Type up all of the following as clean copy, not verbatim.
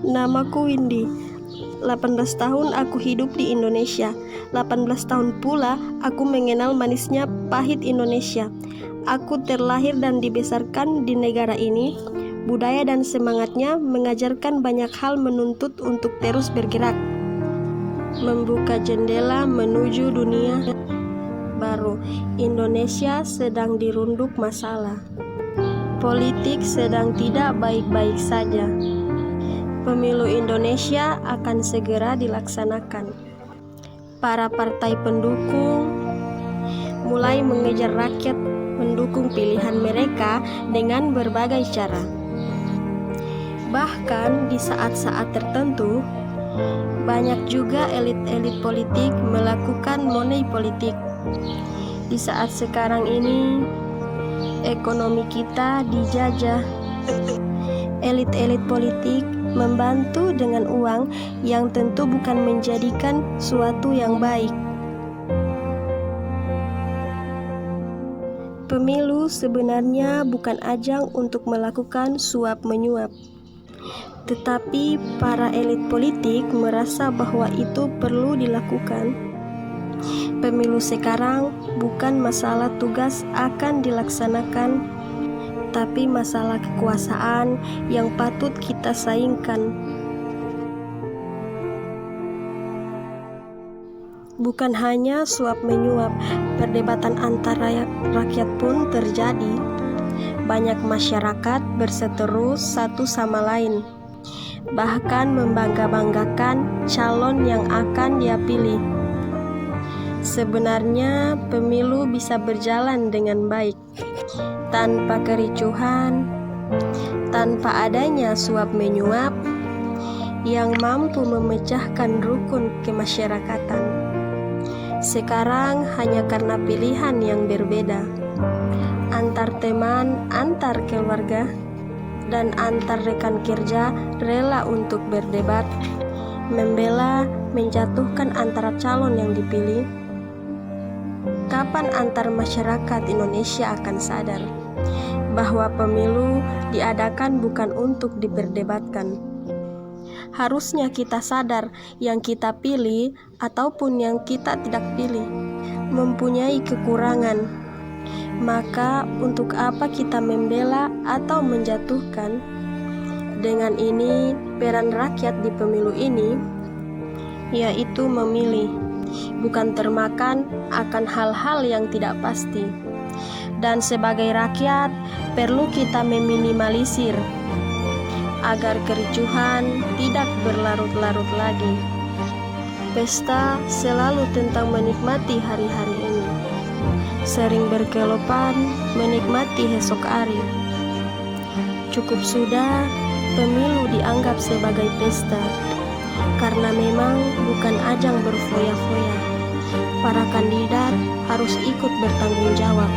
Namaku Windy. 18 tahun aku hidup di Indonesia. 18 tahun pula aku mengenal manisnya pahit Indonesia. Aku terlahir dan dibesarkan di negara ini. Budaya dan semangatnya mengajarkan banyak hal menuntut untuk terus bergerak, membuka jendela menuju dunia baru. Indonesia sedang dirunduk masalah. Politik sedang tidak baik-baik saja. Pemilu Indonesia akan segera dilaksanakan. Para partai pendukung mulai mengejar rakyat mendukung pilihan mereka dengan berbagai cara. Bahkan di saat-saat tertentu, banyak juga elit-elit politik melakukan money politik. Di saat sekarang ini, ekonomi kita dijajah. Elit-elit politik membantu dengan uang yang tentu bukan menjadikan suatu yang baik. Pemilu sebenarnya bukan ajang untuk melakukan suap-menyuap, tetapi para elit politik merasa bahwa itu perlu dilakukan. Pemilu sekarang bukan masalah tugas akan dilaksanakan, tapi masalah kekuasaan yang patut kita saingkan. Bukan hanya suap-menyuap, perdebatan antara rakyat pun terjadi. Banyak masyarakat berseteru satu sama lain, bahkan membangga-banggakan calon yang akan dia pilih. Sebenarnya pemilu bisa berjalan dengan baik, tanpa kericuhan, tanpa adanya suap-menyuap yang mampu memecahkan rukun kemasyarakatan. Sekarang hanya karena pilihan yang berbeda, antar teman, antar keluarga, dan antar rekan kerja rela untuk berdebat, membela, menjatuhkan antara calon yang dipilih. Kapan antar masyarakat Indonesia akan sadar bahwa pemilu diadakan bukan untuk diperdebatkan? Harusnya kita sadar yang kita pilih ataupun yang kita tidak pilih mempunyai kekurangan. Maka untuk apa kita membela atau menjatuhkan? Dengan ini, peran rakyat di pemilu ini yaitu memilih, bukan termakan akan hal-hal yang tidak pasti. Dan sebagai rakyat, perlu kita meminimalisir agar kericuhan tidak berlarut-larut lagi. Pesta selalu tentang menikmati hari-hari ini, sering berkelopan menikmati esok hari. Cukup sudah pemilu dianggap sebagai pesta, karena memang bukan ajang berfoya-foya. Para kandidat harus ikut bertanggung jawab,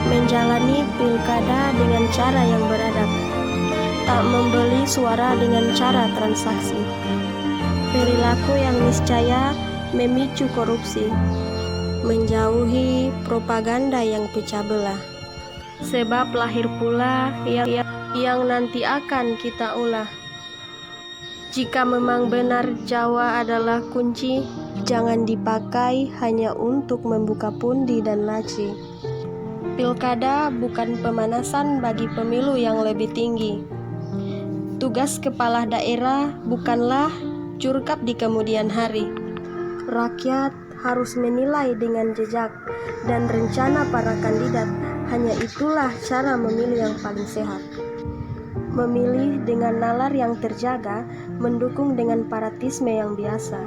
menjalani pilkada dengan cara yang beradab, tak membeli suara dengan cara transaksi. Perilaku yang niscaya memicu korupsi, menjauhi propaganda yang pecah belah. Sebab lahir pula yang nanti akan kita ulah. Jika memang benar Jawa adalah kunci, jangan dipakai hanya untuk membuka pundi dan laci. Pilkada bukan pemanasan bagi pemilu yang lebih tinggi. Tugas kepala daerah bukanlah curkap di kemudian hari. Rakyat harus menilai dengan jejak dan rencana para kandidat. Hanya itulah cara memilih yang paling sehat. Memilih dengan nalar yang terjaga, mendukung dengan fanatisme yang biasa.